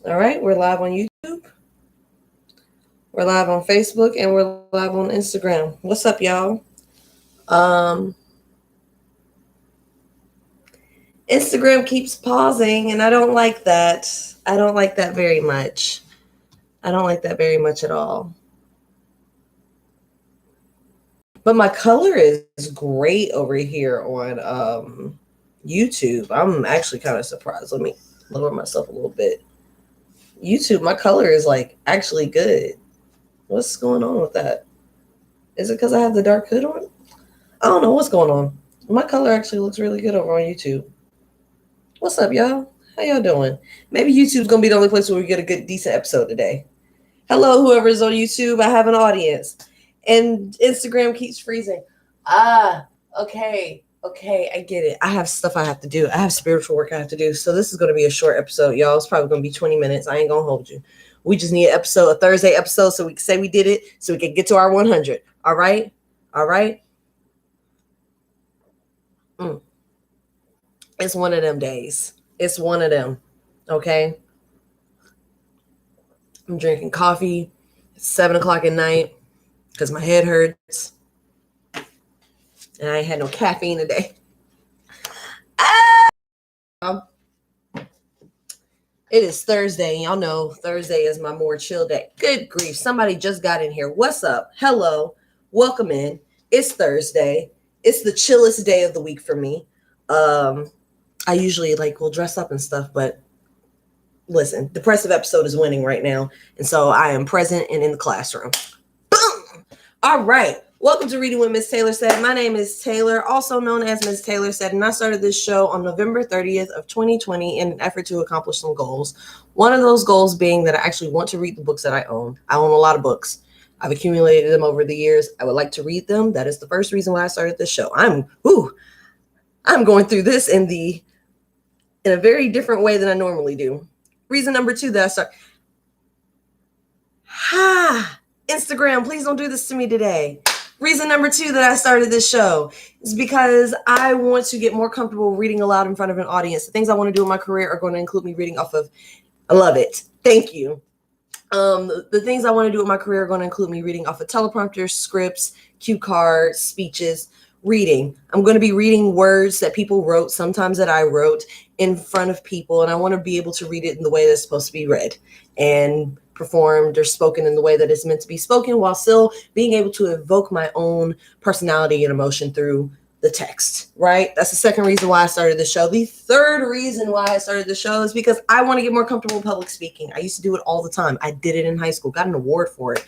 All right, we're live on YouTube. We're live on Facebook and we're live on Instagram. What's up, y'all? Um, Instagram keeps pausing, and I don't like that. I don't like that very much. I don't like that very much at all. But my color is great over here on YouTube. I'm actually kind of surprised. Let me lower myself a little bit. YouTube, my color is like actually good. What's going on with that? Is it because I have the dark hood on? I don't know what's going on. My color actually looks really good over on YouTube. What's up, y'all? How y'all doing? Maybe YouTube's gonna be the only place where we get a good, decent episode today. Hello, whoever's on YouTube. I have an audience, and Instagram keeps freezing. Okay, I get it. I have stuff I have to do. I have spiritual work I have to do. So this is gonna be a short episode, y'all. It's probably gonna be 20 minutes. I ain't gonna hold you. We just need an episode, a Thursday episode, so we can say we did it, so we can get to our 100. All right, all right. Mm. It's one of them days. It's one of them. Okay. I'm drinking coffee. It's 7 o'clock at night because my head hurts. And I ain't had no caffeine today. It is Thursday. Y'all know Thursday is my more chill day. Good grief. Somebody just got in here. What's up? Hello. Welcome in. It's Thursday. It's the chillest day of the week for me. I usually will dress up and stuff, but listen, depressive episode is winning right now. And so I am present and in the classroom. Boom! All right. Welcome to Reading with Miss Taylor Said. My name is Taylor, also known as Miss Taylor Said, and I started this show on November 30th of 2020 in an effort to accomplish some goals. One of those goals being that I actually want to read the books that I own. I own a lot of books. I've accumulated them over the years. I would like to read them. That is the first reason why I started this show. I'm going through this in a very different way than I normally do. Reason number 2 that I start. Instagram, please don't do this to me today. Reason number 2 that I started this show is because I want to get more comfortable reading aloud in front of an audience. The things I want to do in my career are going to include me reading off of, I love it. Thank you. The things I want to do in my career are going to include me reading off of teleprompters, scripts, cue cards, speeches, reading. I'm going to be reading words that people wrote, sometimes that I wrote, in front of people, and I want to be able to read it in the way that's supposed to be read and performed or spoken in the way that it's meant to be spoken, while still being able to evoke my own personality and emotion through the text, right? That's the second reason why I started the show. The third reason why I started the show is because I want to get more comfortable public speaking. I used to do it all the time. I did it in high school, got an award for it.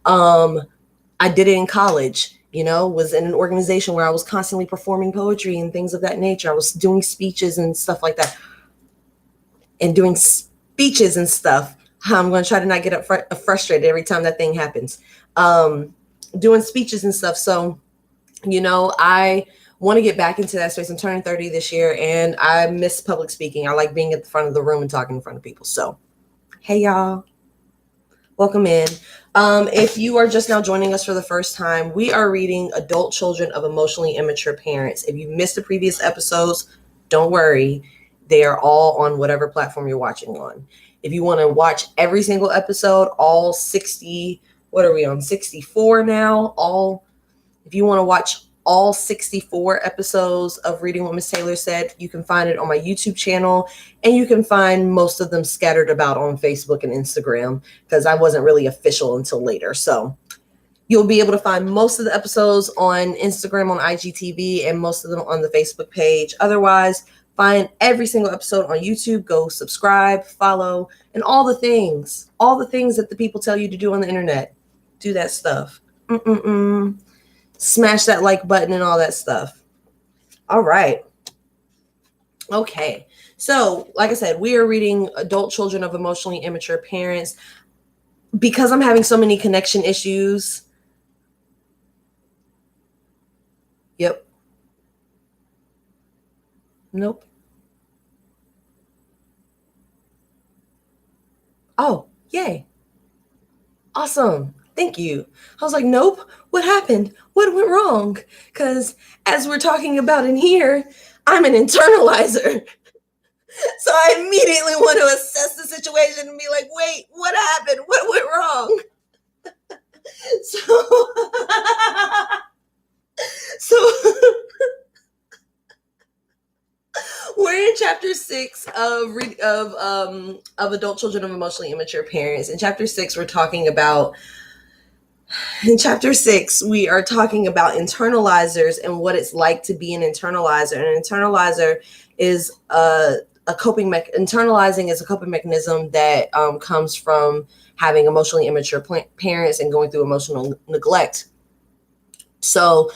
I did it in college, was in an organization where I was constantly performing poetry and things of that nature. I was doing speeches and stuff like that. And doing speeches and stuff. I'm going to try to not get frustrated every time that thing happens. Doing speeches and stuff. So, I want to get back into that space. I'm turning 30 this year, and I miss public speaking. I like being at the front of the room and talking in front of people. So, hey, y'all. Welcome in. If you are just now joining us for the first time, we are reading Adult Children of Emotionally Immature Parents. If you missed the previous episodes, don't worry. They are all on whatever platform you're watching on. If you want to watch every single episode, all 60, what are we on, 64 now? If you want to watch all 64 episodes of Reading What Miss Taylor Said, you can find it on my YouTube channel, and you can find most of them scattered about on Facebook and Instagram, because I wasn't really official until later. So you'll be able to find most of the episodes on Instagram, on IGTV, and most of them on the Facebook page. Otherwise, find every single episode on YouTube. Go subscribe, follow, and all the things that the people tell you to do on the internet. Do that stuff. Smash that like button and all that stuff. All right. Okay. So, like I said, we are reading Adult Children of Emotionally Immature Parents. Because I'm having so many connection issues. Yep. Nope. Oh, yay. Awesome. Thank you. I was like, nope. What happened? What went wrong? Because as we're talking about in here, I'm an internalizer. So I immediately want to assess the situation situation and be like, wait, what happened? What went wrong? So, so we're in chapter 6 of Adult Children of Emotionally Immature Parents. In chapter 6, we are talking about internalizers and what it's like to be an internalizer. And an internalizer is internalizing is a coping mechanism that comes from having emotionally immature parents and going through emotional neglect. So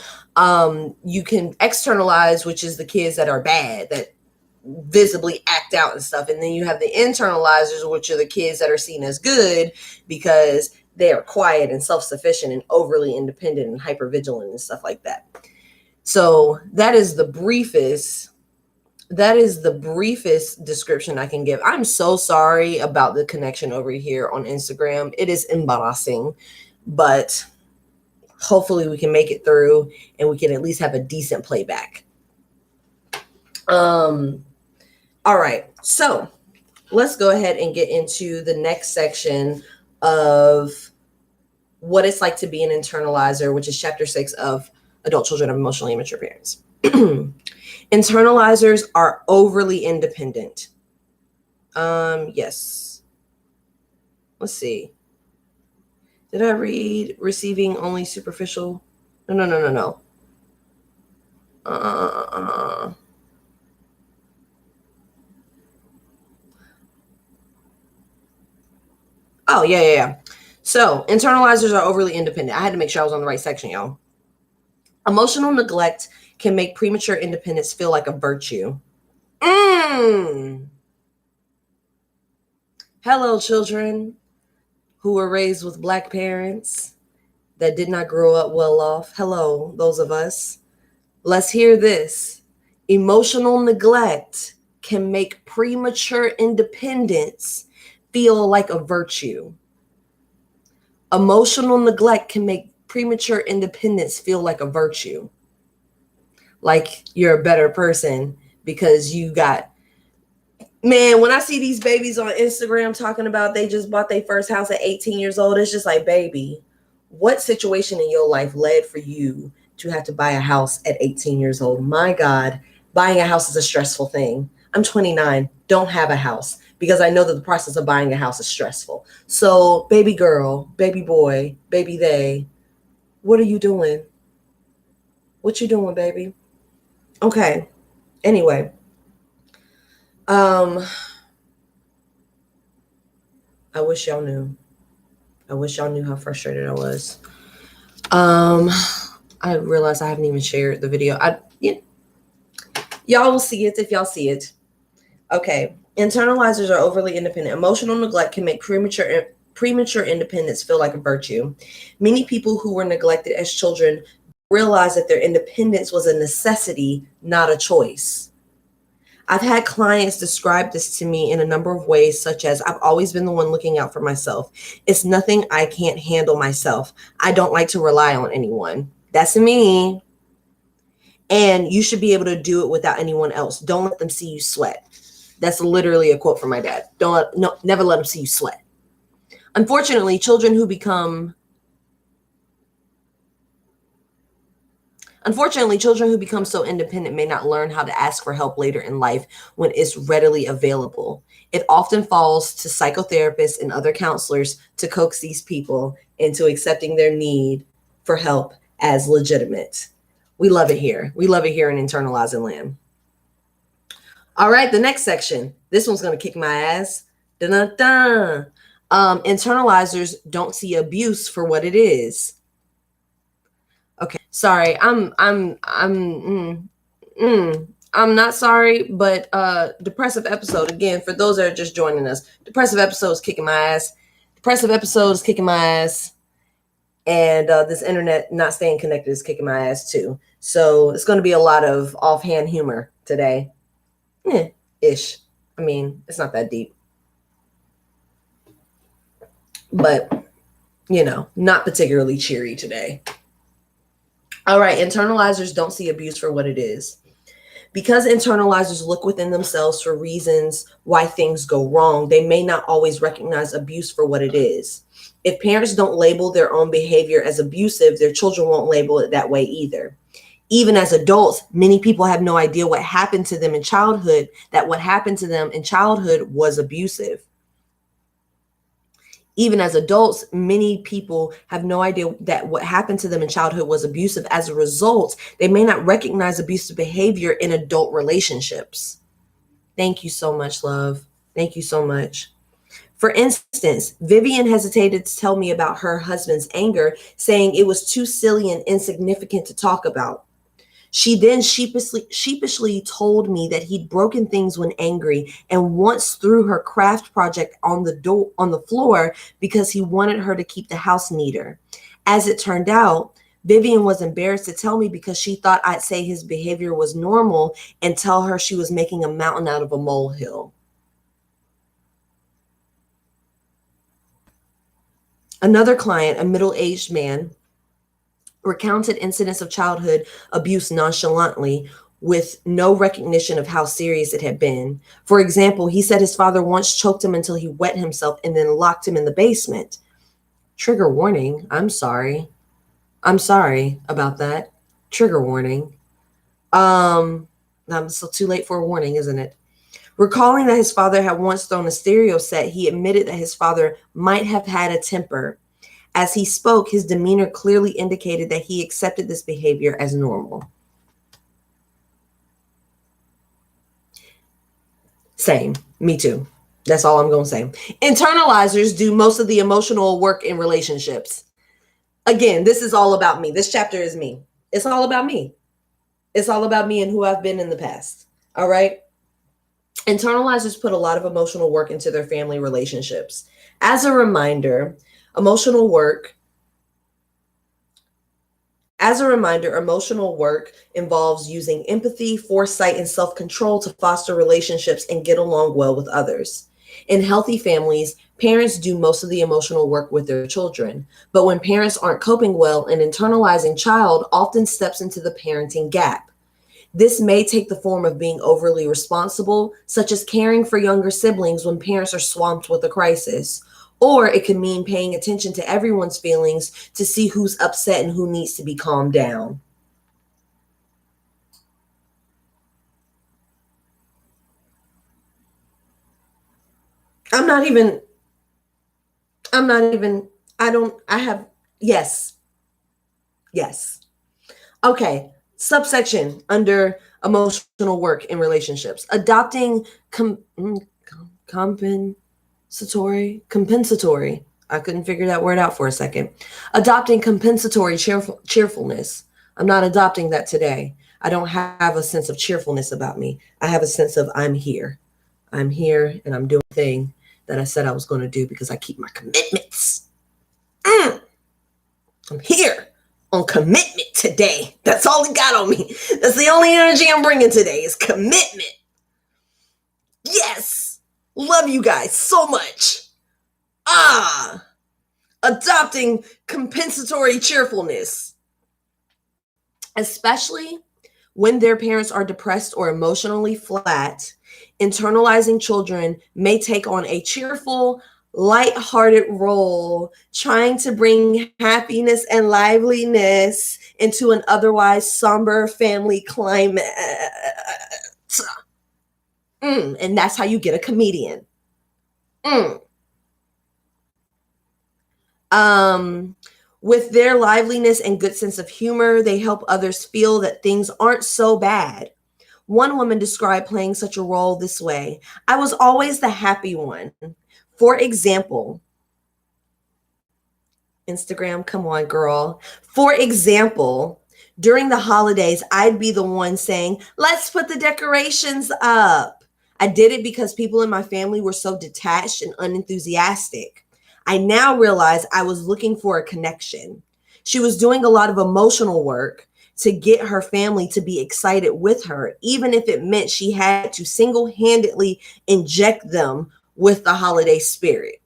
you can externalize, which is the kids that are bad, that visibly act out and stuff. And then you have the internalizers, which are the kids that are seen as good because they are quiet and self-sufficient and overly independent and hypervigilant and stuff like that. So that is the briefest description I can give. I'm so sorry about the connection over here on Instagram. It is embarrassing, but hopefully we can make it through and we can at least have a decent playback. All right, so let's go ahead and get into the next section of what it's like to be an internalizer, which is chapter 6 of Adult Children of Emotionally Immature Parents. Internalizers are overly independent. Yes. Let's see. Did I read receiving only superficial? No. Oh, yeah. So internalizers are overly independent. I had to make sure I was on the right section, y'all. Emotional neglect can make premature independence feel like a virtue. Hello, children who were raised with Black parents that did not grow up well off. Hello, those of us. Let's hear this. Emotional neglect can make premature independence feel like a virtue. Emotional neglect can make premature independence feel like a virtue. Like you're a better person because you got... Man, when I see these babies on Instagram talking about they just bought their first house at 18 years old, it's just like, baby, what situation in your life led for you to have to buy a house at 18 years old? My God, buying a house is a stressful thing. I'm 29, don't have a house because I know that the process of buying a house is stressful. So baby girl, baby boy, baby they, what are you doing? What you doing, baby? Okay, anyway. I wish y'all knew. I wish y'all knew how frustrated I was. I realized I haven't even shared the video. Y'all will see it if y'all see it. Okay. Internalizers are overly independent. Emotional neglect can make premature independence feel like a virtue. Many people who were neglected as children realized that their independence was a necessity, not a choice. I've had clients describe this to me in a number of ways, such as, I've always been the one looking out for myself. It's nothing I can't handle myself. I don't like to rely on anyone. That's me. And you should be able to do it without anyone else. Don't let them see you sweat. That's literally a quote from my dad. Never let them see you sweat. Unfortunately, children who become so independent may not learn how to ask for help later in life when it's readily available. It often falls to psychotherapists and other counselors to coax these people into accepting their need for help as legitimate. We love it here. We love it here in Internalizing Land. All right, the next section. This one's going to kick my ass. Dun-dun-dun. Internalizers don't see abuse for what it is. Okay, sorry. I'm not sorry, but depressive episode again for those that are just joining us. Depressive episode is kicking my ass. And this internet not staying connected is kicking my ass too. So it's going to be a lot of offhand humor today. Ish. I mean, it's not that deep. But, not particularly cheery today. All right, internalizers don't see abuse for what it is. Because internalizers look within themselves for reasons why things go wrong, they may not always recognize abuse for what it is. If parents don't label their own behavior as abusive, their children won't label it that way either. Even as adults, many people have no idea what happened to them in childhood, that what happened to them in childhood was abusive. Even as adults, many people have no idea that what happened to them in childhood was abusive. As a result, they may not recognize abusive behavior in adult relationships. Thank you so much, love. Thank you so much. For instance, Vivian hesitated to tell me about her husband's anger, saying it was too silly and insignificant to talk about. She then sheepishly told me that he'd broken things when angry and once threw her craft project on the floor because he wanted her to keep the house neater. As it turned out, Vivian was embarrassed to tell me because she thought I'd say his behavior was normal and tell her she was making a mountain out of a molehill. Another client, a middle-aged man, recounted incidents of childhood abuse nonchalantly with no recognition of how serious it had been. For example, he said his father once choked him until he wet himself and then locked him in the basement. Trigger warning. I'm sorry. I'm sorry about that. Trigger warning. I'm still too late for a warning, isn't it? Recalling that his father had once thrown a stereo set, he admitted that his father might have had a temper. As he spoke, his demeanor clearly indicated that he accepted this behavior as normal. Same. Me too. That's all I'm going to say. Internalizers do most of the emotional work in relationships. Again, this is all about me. This chapter is me. It's all about me. It's all about me and who I've been in the past. All right. Internalizers put a lot of emotional work into their family relationships. As a reminder, emotional work involves using empathy, foresight, and self-control to foster relationships and get along well with others. In healthy families, parents do most of the emotional work with their children. But when parents aren't coping well, an internalizing child often steps into the parenting gap. This may take the form of being overly responsible, such as caring for younger siblings when parents are swamped with a crisis. Or it could mean paying attention to everyone's feelings to see who's upset and who needs to be calmed down. Yes. Okay. Subsection under emotional work in relationships. Adopting compensatory. I couldn't figure that word out for a second. Adopting compensatory cheerfulness. I'm not adopting that today. I don't have a sense of cheerfulness about me. I have a sense of I'm here. I'm here and I'm doing the thing that I said I was going to do because I keep my commitments. I'm here on commitment today. That's all it got on me. That's the only energy I'm bringing today is commitment. Yes. Love you guys so much. Adopting compensatory cheerfulness. Especially when their parents are depressed or emotionally flat, internalizing children may take on a cheerful, lighthearted role, trying to bring happiness and liveliness into an otherwise somber family climate. And that's how you get a comedian. With their liveliness and good sense of humor, they help others feel that things aren't so bad. One woman described playing such a role this way: I was always the happy one. For example, Instagram, come on, girl. For example, during the holidays, I'd be the one saying, let's put the decorations up. I did it because people in my family were so detached and unenthusiastic. I now realize I was looking for a connection. She was doing a lot of emotional work to get her family to be excited with her, even if it meant she had to single-handedly inject them with the holiday spirit.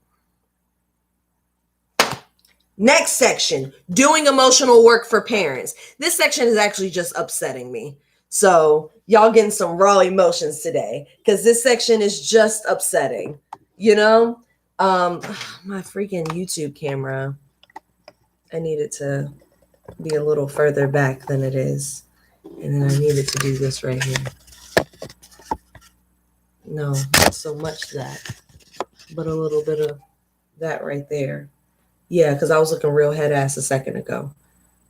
Next section, doing emotional work for parents. This section is actually just upsetting me. So y'all getting some raw emotions today because this section is just upsetting, you know? My freaking YouTube camera, I need it to be a little further back than it is. And then I needed to do this right here. No, not so much that, but a little bit of that right there. Yeah, because I was looking real head ass a second ago.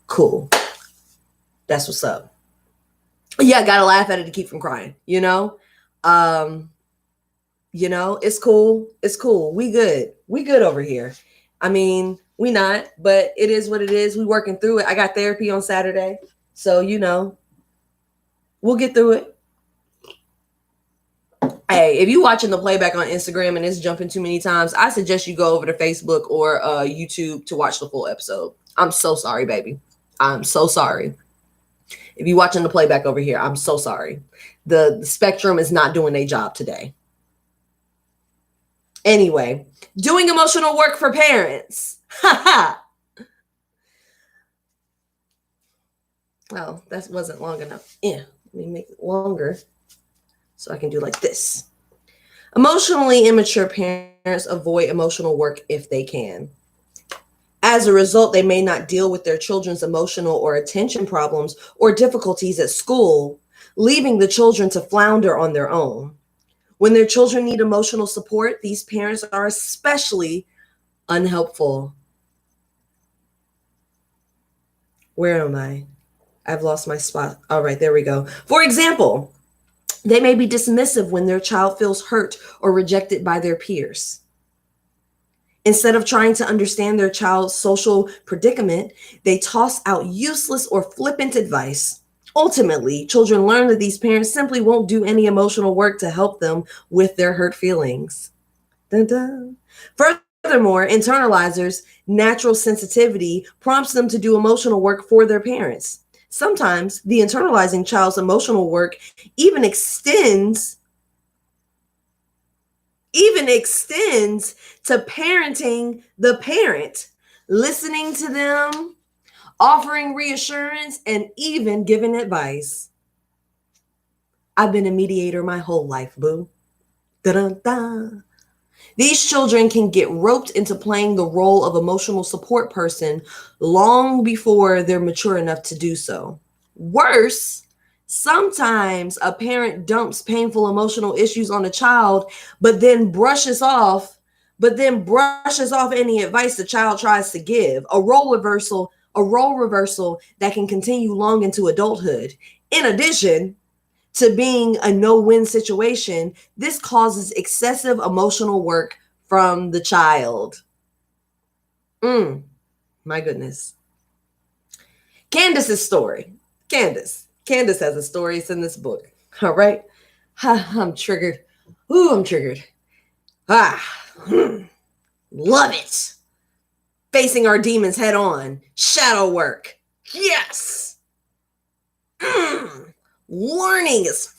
Cool. That's what's up. Yeah, I gotta laugh at it to keep from crying, you know? It's cool. It's cool. We good. We good over here. I mean, we not, but it is what it is. We working through it. I got therapy on Saturday. So, we'll get through it. Hey, if you watching the playback on Instagram and it's jumping too many times, I suggest you go over to Facebook or YouTube to watch the full episode. I'm so sorry, baby. I'm so sorry. If you watching the playback over here, I'm so sorry. The spectrum is not doing their job today. Anyway, doing emotional work for parents. Well, that wasn't long enough. Yeah, let me make it longer so I can do like this. Emotionally immature parents avoid emotional work if they can. As a result, they may not deal with their children's emotional or attention problems or difficulties at school, leaving the children to flounder on their own. When their children need emotional support, these parents are especially unhelpful. Where am I? I've lost my spot. All right, there we go. For example, they may be dismissive when their child feels hurt or rejected by their peers. Instead of trying to understand their child's social predicament, they toss out useless or flippant advice. Ultimately, children learn that these parents simply won't do any emotional work to help them with their hurt feelings. Dun, dun. Furthermore, internalizers' natural sensitivity prompts them to do emotional work for their parents. Sometimes the internalizing child's emotional work even extends to parenting the parent, listening to them, offering reassurance, and even giving advice. I've been a mediator my whole life, boo. Da-da-da. These children can get roped into playing the role of emotional support person long before they're mature enough to do so. Worse, sometimes a parent dumps painful emotional issues on a child, but then brushes off any advice the child tries to give. A role reversal that can continue long into adulthood. In addition to being a no-win situation, this causes excessive emotional work from the child. My goodness. Candace's story. Candace has a story. It's in this book. All right. I'm triggered. Ooh, I'm triggered. Love it. Facing our demons head on. Shadow work. Yes. Learning is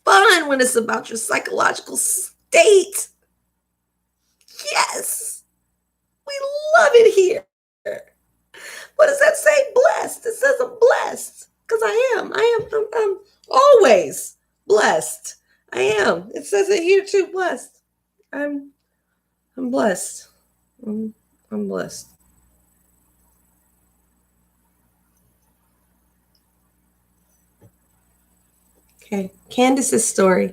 fun when it's about your psychological state. Yes. We love it here. What does that say? Blessed. It says I'm blessed because I'm always blessed. I am. It says it here too, blessed. I'm blessed. I'm blessed. Okay, Candace's story.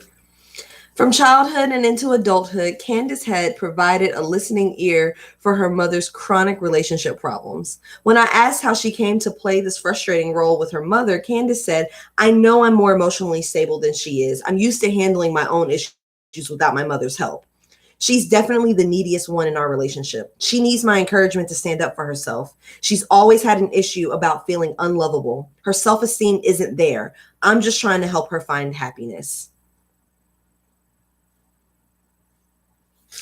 From childhood and into adulthood, Candace had provided a listening ear for her mother's chronic relationship problems. When I asked how she came to play this frustrating role with her mother, Candace said, "I know I'm more emotionally stable than she is. I'm used to handling my own issues without my mother's help. She's definitely the neediest one in our relationship. She needs my encouragement to stand up for herself. She's always had an issue about feeling unlovable. Her self-esteem isn't there. I'm just trying to help her find happiness."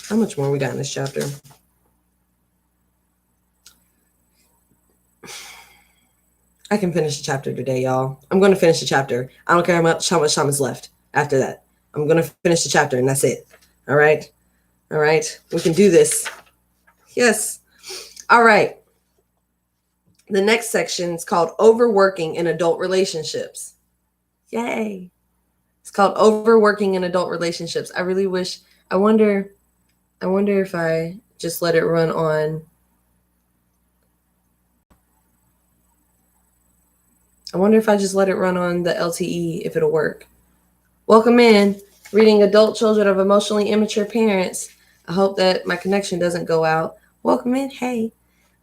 How much more we got in this chapter? I can finish the chapter today, y'all. I'm going to finish the chapter. I don't care how much time is left after that. I'm going to finish the chapter and that's it. All right. All right. We can do this. Yes. All right. The next section is called Overworking in Adult Relationships. Yay. It's called overworking in adult relationships. I wonder if I just let it run on. I wonder if I just let it run on the LTE, if it'll work. Welcome in, reading Adult Children of Emotionally Immature Parents. I hope that my connection doesn't go out. Welcome in, hey.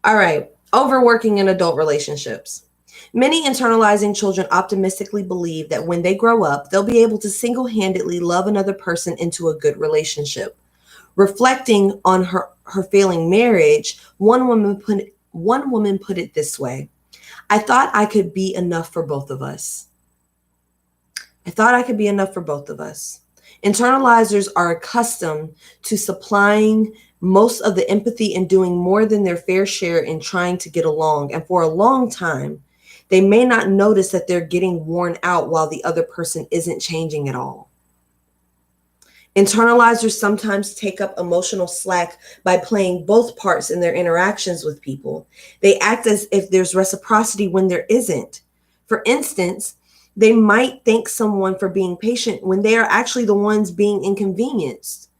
All right, overworking in adult relationships. Many internalizing children optimistically believe that when they grow up, they'll be able to single-handedly love another person into a good relationship. Reflecting on her failing marriage, one woman put it this way: I thought I could be enough for both of us. I thought I could be enough for both of us. Internalizers are accustomed to supplying most of the empathy and doing more than their fair share in trying to get along. And for a long time, they may not notice that they're getting worn out while the other person isn't changing at all. Internalizers sometimes take up emotional slack by playing both parts in their interactions with people. They act as if there's reciprocity when there isn't. For instance, they might thank someone for being patient when they are actually the ones being inconvenienced.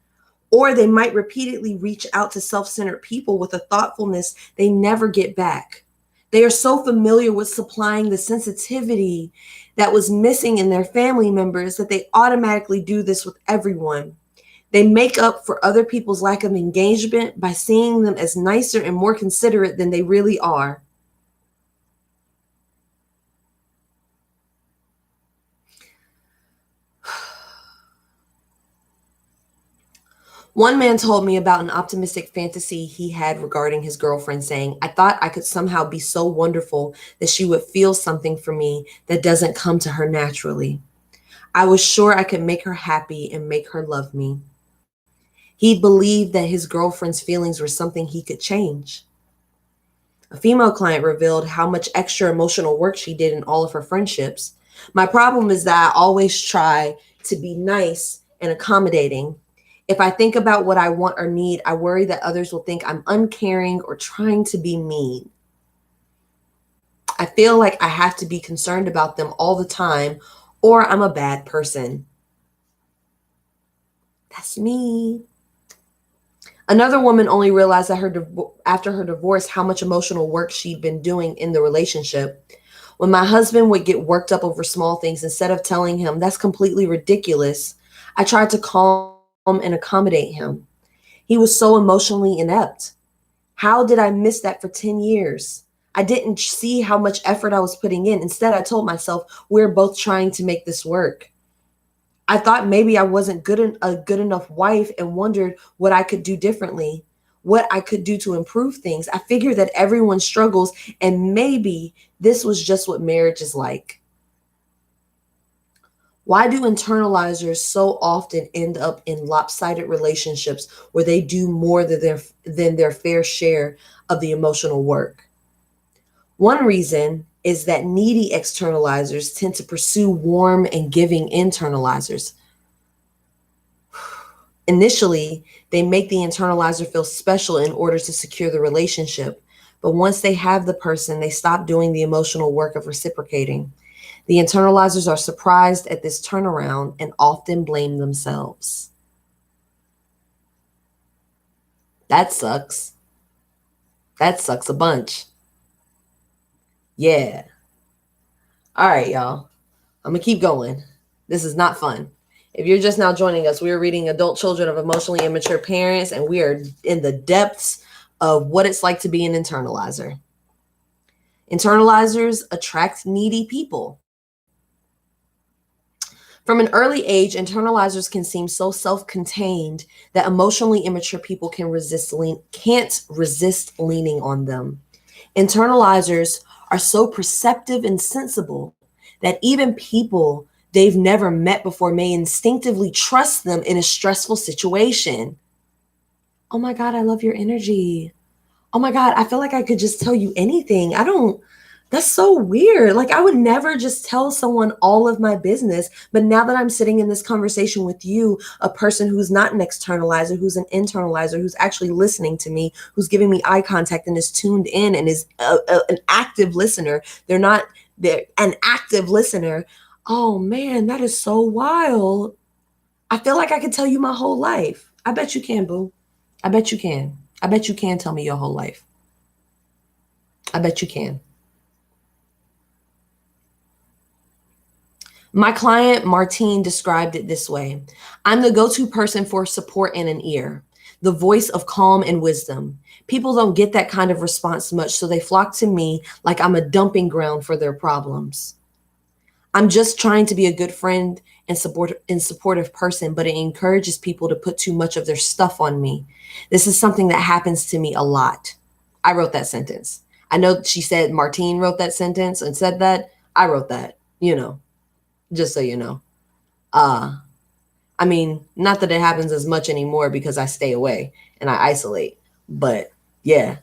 Or they might repeatedly reach out to self-centered people with a thoughtfulness they never get back. They are so familiar with supplying the sensitivity that was missing in their family members that they automatically do this with everyone. They make up for other people's lack of engagement by seeing them as nicer and more considerate than they really are. One man told me about an optimistic fantasy he had regarding his girlfriend, saying, I thought I could somehow be so wonderful that she would feel something for me that doesn't come to her naturally. I was sure I could make her happy and make her love me. He believed that his girlfriend's feelings were something he could change. A female client revealed how much extra emotional work she did in all of her friendships. My problem is that I always try to be nice and accommodating. If I think about what I want or need, I worry that others will think I'm uncaring or trying to be mean. I feel like I have to be concerned about them all the time, or I'm a bad person. That's me. Another woman only realized that after her divorce how much emotional work she'd been doing in the relationship. When my husband would get worked up over small things, instead of telling him that's completely ridiculous, I tried to calm and accommodate him. He was so emotionally inept. How did I miss that for 10 years? I didn't see how much effort I was putting in. Instead, I told myself, we're both trying to make this work. I thought maybe I wasn't a good enough wife and wondered what I could do differently, what I could do to improve things. I figured that everyone struggles and maybe this was just what marriage is like. Why do internalizers so often end up in lopsided relationships where they do more than their fair share of the emotional work? One reason is that needy externalizers tend to pursue warm and giving internalizers. Initially, they make the internalizer feel special in order to secure the relationship. But once they have the person, they stop doing the emotional work of reciprocating. The internalizers are surprised at this turnaround and often blame themselves. That sucks. That sucks a bunch. Yeah. All right, y'all. I'm going to keep going. This is not fun. If you're just now joining us, we are reading Adult Children of Emotionally Immature Parents, and we are in the depths of what it's like to be an internalizer. Internalizers attract needy people. From an early age, internalizers can seem so self-contained that emotionally immature people can't resist leaning on them. Internalizers are so perceptive and sensible that even people they've never met before may instinctively trust them in a stressful situation. Oh my God, I love your energy. Oh my God, I feel like I could just tell you anything. That's so weird. Like, I would never just tell someone all of my business. But now that I'm sitting in this conversation with you, a person who's not an externalizer, who's an internalizer, who's actually listening to me, who's giving me eye contact and is tuned in and is an active listener. They're an active listener. Oh man, that is so wild. I feel like I could tell you my whole life. I bet you can, boo. I bet you can. I bet you can tell me your whole life. I bet you can. My client, Martine, described it this way: I'm the go to person for support and an ear, the voice of calm and wisdom. People don't get that kind of response much, so they flock to me like I'm a dumping ground for their problems. I'm just trying to be a good friend and supportive person, but it encourages people to put too much of their stuff on me. This is something that happens to me a lot. I wrote that sentence. I know she said Martine wrote that sentence and said that. I wrote that, just so you know. Uh, I mean, not that it happens as much anymore because I stay away and I isolate, but yeah,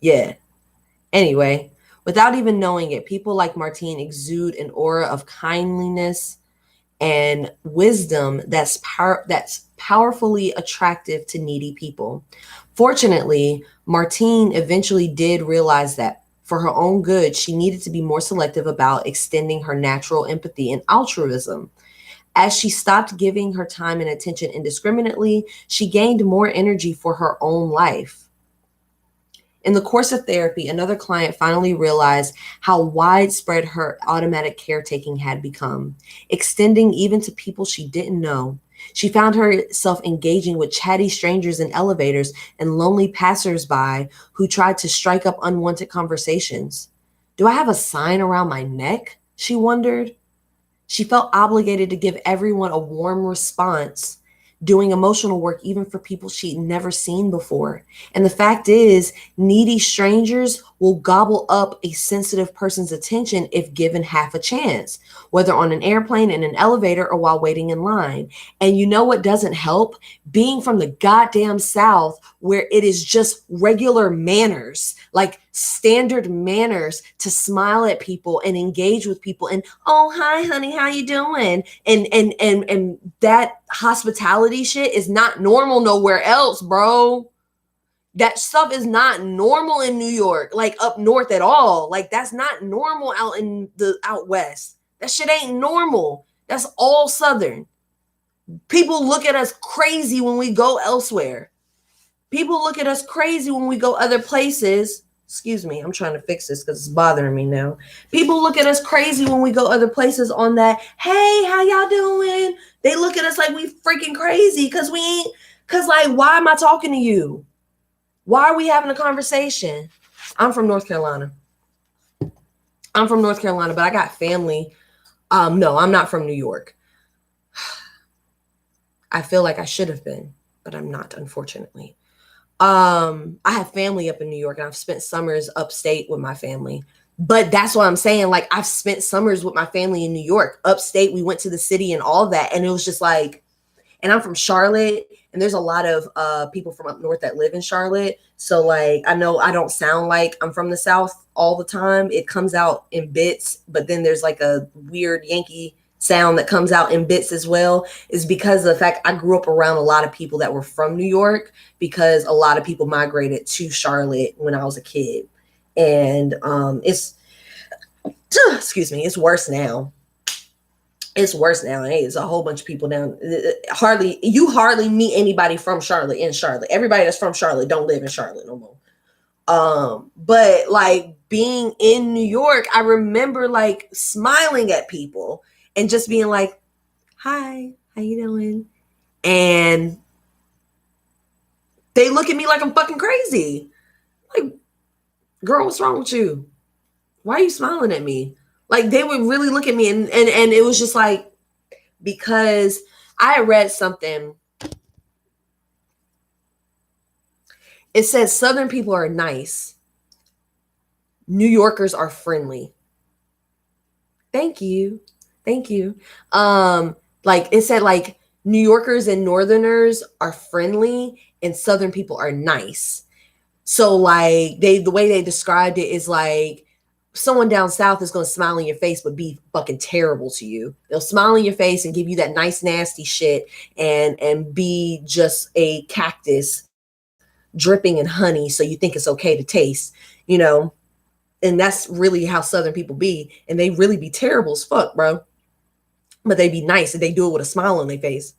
yeah. Anyway, without even knowing it, people like Martine exude an aura of kindliness and wisdom that's powerfully attractive to needy people. Fortunately, Martine eventually did realize that for her own good, she needed to be more selective about extending her natural empathy and altruism. As she stopped giving her time and attention indiscriminately, she gained more energy for her own life. In the course of therapy, another client finally realized how widespread her automatic caretaking had become, extending even to people she didn't know. She found herself engaging with chatty strangers in elevators and lonely passersby who tried to strike up unwanted conversations. Do I have a sign around my neck? She wondered. She felt obligated to give everyone a warm response, doing emotional work even for people she'd never seen before. And the fact is, needy strangers will gobble up a sensitive person's attention if given half a chance, whether on an airplane, in an elevator, or while waiting in line. And you know what doesn't help? Being from the goddamn South, where it is just regular manners, like standard manners, to smile at people and engage with people and, oh, hi honey, how you doing? And that hospitality shit is not normal nowhere else, bro. That stuff is not normal in New York, like up north at all. Like that's not normal out west. That shit ain't normal. That's all southern. People look at us crazy when we go elsewhere. People look at us crazy when we go other places. Excuse me, I'm trying to fix this because it's bothering me now. People look at us crazy when we go other places on that, hey, how y'all doing? They look at us like we freaking crazy because like, why am I talking to you? Why are we having a conversation? I'm from North Carolina. But I got family. No, I'm not from New York. I feel like I should have been, but I'm not, unfortunately. I have family up in New York and I've spent summers upstate with my family. But that's what I'm saying. Like I've spent summers with my family in New York, upstate. We went to the city and all that. And it was just like, and I'm from Charlotte and there's a lot of people from up north that live in Charlotte. So like, I know I don't sound like I'm from the South all the time. It comes out in bits, but then there's like a weird Yankee sound that comes out in bits as well, is because of the fact I grew up around a lot of people that were from New York, because a lot of people migrated to Charlotte when I was a kid. And it's excuse me, it's worse now. It's worse now. Hey, it's a whole bunch of people down. You hardly meet anybody from Charlotte in Charlotte. Everybody that's from Charlotte don't live in Charlotte no more. But like being in New York, I remember like smiling at people and just being like, hi, how you doing? And they look at me like I'm fucking crazy. Like, girl, what's wrong with you? Why are you smiling at me? Like they would really look at me and it was just like, because I had read something. It says Southern people are nice. New Yorkers are friendly. Thank you. Like it said, like New Yorkers and Northerners are friendly and Southern people are nice. So like the way they described it is like someone down south is going to smile in your face but be fucking terrible to you. They'll smile in your face and give you that nice nasty shit and be just a cactus dripping in honey so you think it's okay to taste, and that's really how Southern people be, and they really be terrible as fuck, bro. but they be nice and they do it with a smile on their face.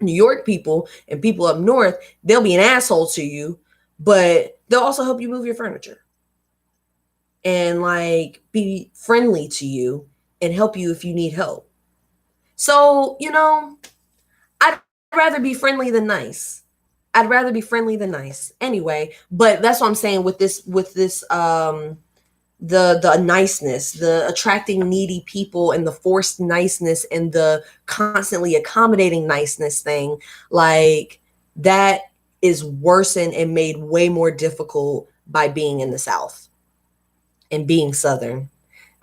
New York people and people up north, they'll be an asshole to you, but they'll also help you move your furniture and like be friendly to you and help you if you need help. So, I'd rather be friendly than nice. I'd rather be friendly than nice. Anyway, but that's what I'm saying with this the niceness, the attracting needy people and the forced niceness and the constantly accommodating niceness thing, like that is worsened and made way more difficult by being in the South and being Southern,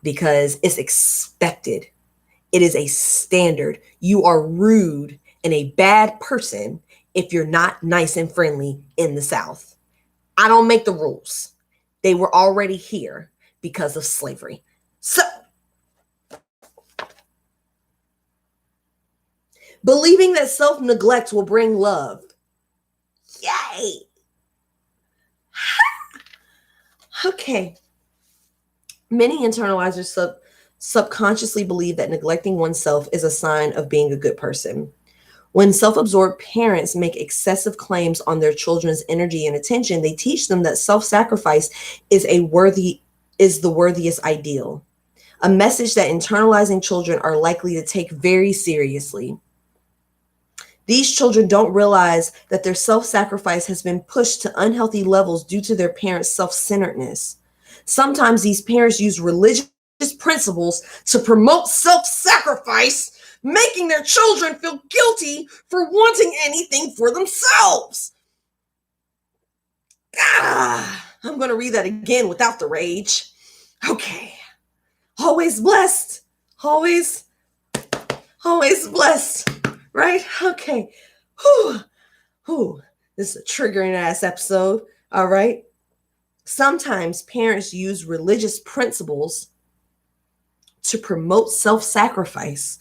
because it's expected. It is a standard. You are rude and a bad person if you're not nice and friendly in the South. I don't make the rules. They were already here because of slavery. So, believing that self-neglect will bring love. Yay! Okay. Many internalizers subconsciously believe that neglecting oneself is a sign of being a good person. When self-absorbed parents make excessive claims on their children's energy and attention, they teach them that self-sacrifice is the worthiest ideal, a message that internalizing children are likely to take very seriously. These children don't realize that their self-sacrifice has been pushed to unhealthy levels due to their parents' self-centeredness. Sometimes these parents use religious principles to promote self-sacrifice, making their children feel guilty for wanting anything for themselves. I'm going to read that again without the rage. Okay. Always blessed. Always blessed. Right? Okay. This is a triggering ass episode. All right. Sometimes parents use religious principles to promote self-sacrifice,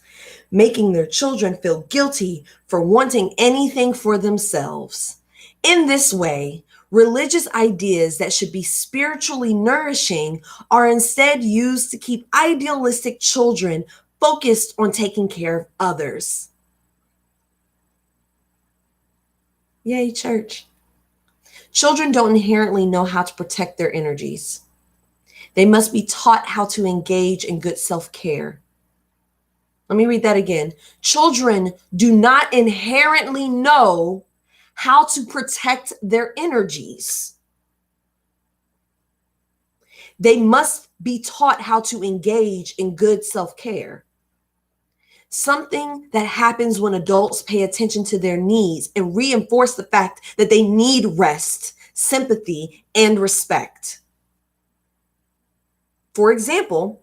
making their children feel guilty for wanting anything for themselves. In this way, religious ideas that should be spiritually nourishing are instead used to keep idealistic children focused on taking care of others. Yay, church. Children don't inherently know how to protect their energies. They must be taught how to engage in good self-care. Let me read that again. Children do not inherently know how to protect their energies. They must be taught how to engage in good self-care. Something that happens when adults pay attention to their needs and reinforce the fact that they need rest, sympathy, and respect. For example,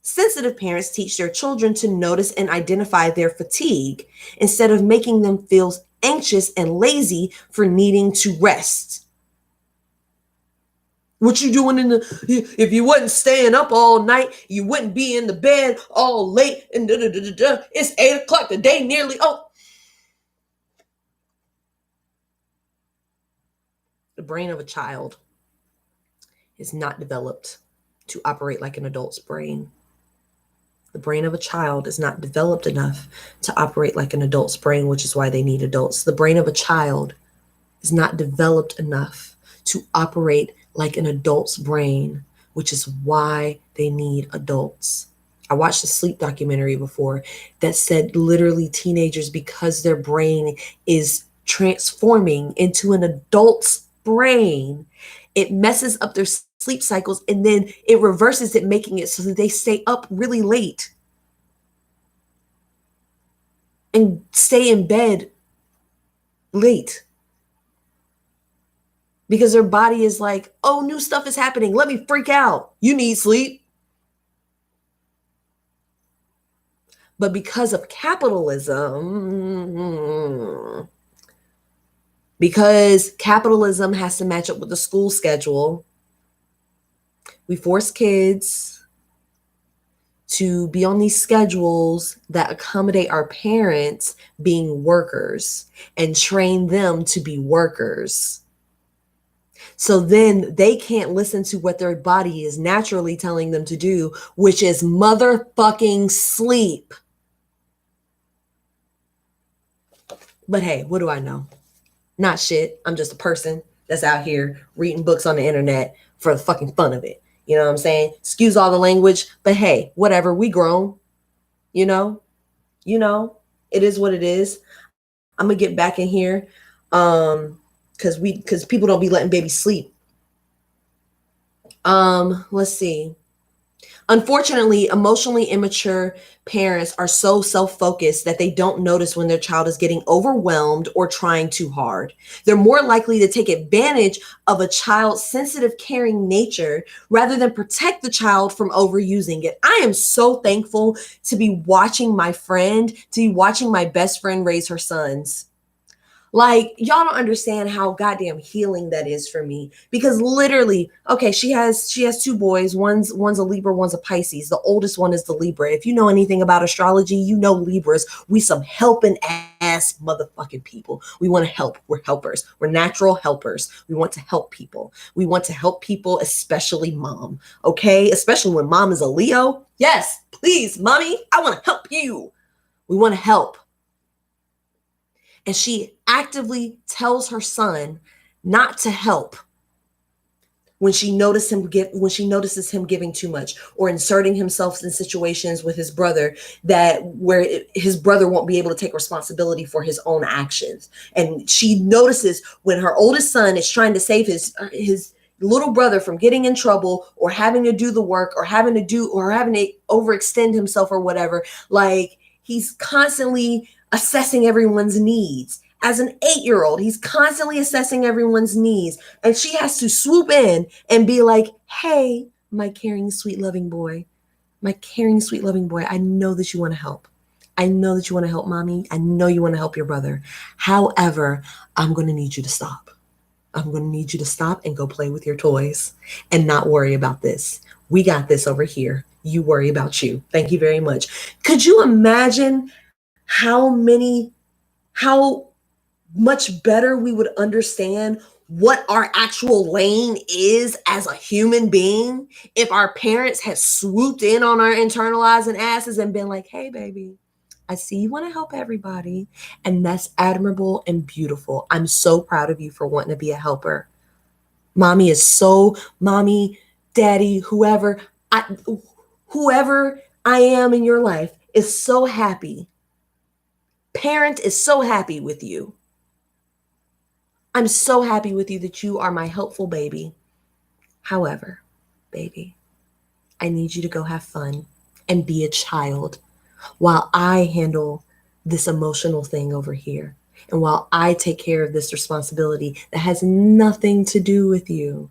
sensitive parents teach their children to notice and identify their fatigue instead of making them feel anxious and lazy for needing to rest. What you doing if you wasn't staying up all night, you wouldn't be in the bed all late and It's 8 o'clock, the day nearly. The brain of a child is not developed to operate like an adult's brain. The brain of a child is not developed enough to operate like an adult's brain, which is why they need adults. The brain of a child is not developed enough to operate like an adult's brain, which is why they need adults. I watched a sleep documentary before that said literally teenagers, because their brain is transforming into an adult's brain, it messes up their sleep cycles and then it reverses it, making it so that they stay up really late and stay in bed late. Because their body is like, oh, new stuff is happening. Let me freak out. You need sleep. But because of capitalism, because capitalism has to match up with the school schedule, we force kids to be on these schedules that accommodate our parents being workers and train them to be workers. So then they can't listen to what their body is naturally telling them to do, which is motherfucking sleep. But hey, what do I know? Not shit. I'm just a person that's out here reading books on the internet for the fucking fun of it. You know what I'm saying? Excuse all the language, but hey, whatever. We grown. You know, it is what it is. I'm gonna get back in here, because people don't be letting babies sleep. Let's see. Unfortunately, emotionally immature parents are so self-focused that they don't notice when their child is getting overwhelmed or trying too hard. They're more likely to take advantage of a child's sensitive, caring nature rather than protect the child from overusing it. I am so thankful to be watching my best friend raise her sons. Like, y'all don't understand how goddamn healing that is for me. Because literally, okay, she has two boys. One's a Libra, one's a Pisces. The oldest one is the Libra. If you know anything about astrology, you know Libras. We some helping ass motherfucking people. We want to help. We're helpers. We're natural helpers. We want to help people. We want to help people, especially mom. Okay? Especially when mom is a Leo. Yes, please, mommy, I want to help you. We want to help. And she actively tells her son not to help when she notices him giving too much or inserting himself in situations with his brother where his brother won't be able to take responsibility for his own actions. And she notices when her oldest son is trying to save his little brother from getting in trouble or having to do the work or having to overextend himself or whatever. Like, he's constantly assessing everyone's needs. As an 8-year-old, he's constantly assessing everyone's needs. And she has to swoop in and be like, hey, my caring, sweet, loving boy, I know that you want to help. I know that you want to help mommy. I know you want to help your brother. However, I'm going to need you to stop. I'm going to need you to stop and go play with your toys and not worry about this. We got this over here. You worry about you. Thank you very much. Could you imagine how much better we would understand what our actual lane is as a human being if our parents had swooped in on our internalizing asses and been like, hey, baby, I see you want to help everybody, and that's admirable and beautiful. I'm so proud of you for wanting to be a helper. Mommy, daddy, whoever I am in your life is so happy. Parent is so happy with you. I'm so happy with you that you are my helpful baby. However, baby, I need you to go have fun and be a child while I handle this emotional thing over here. And while I take care of this responsibility that has nothing to do with you.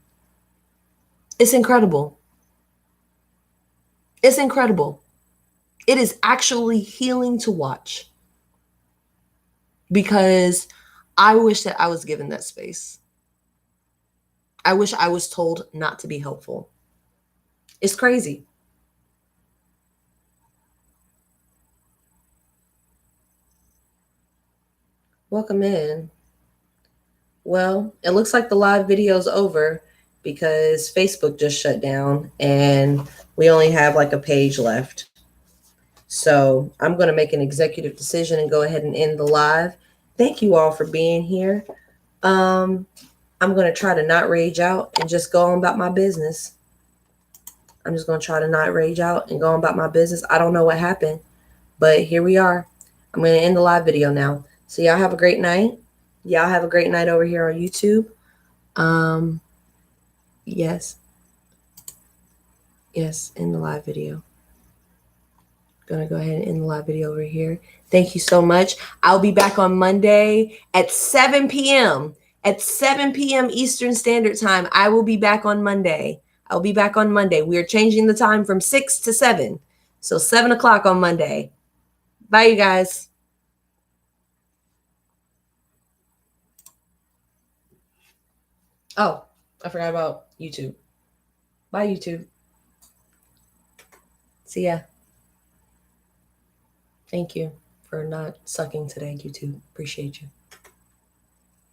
It's incredible. It's incredible. It is actually healing to watch. Because I wish that I was given that space. I wish I was told not to be helpful. It's crazy. Welcome in. Well, it looks like the live video is over because Facebook just shut down and we only have like a page left. So I'm going to make an executive decision and go ahead and end the live. Thank you all for being here. I'm going to try to not rage out and just go on about my business. I'm just going to try to not rage out and go on about my business. I don't know what happened, but here we are. I'm going to end the live video now. So y'all have a great night. Y'all have a great night over here on YouTube. Yes, end the live video. Gonna go ahead and end the live video over here. Thank you so much. I'll be back on Monday at 7 p.m. At 7 p.m. Eastern Standard Time. I will be back on Monday. I'll be back on Monday. We are changing the time from 6 to 7. So 7 o'clock on Monday. Bye, you guys. Oh, I forgot about YouTube. Bye, YouTube. See ya. Thank you for not sucking today, YouTube. Appreciate you.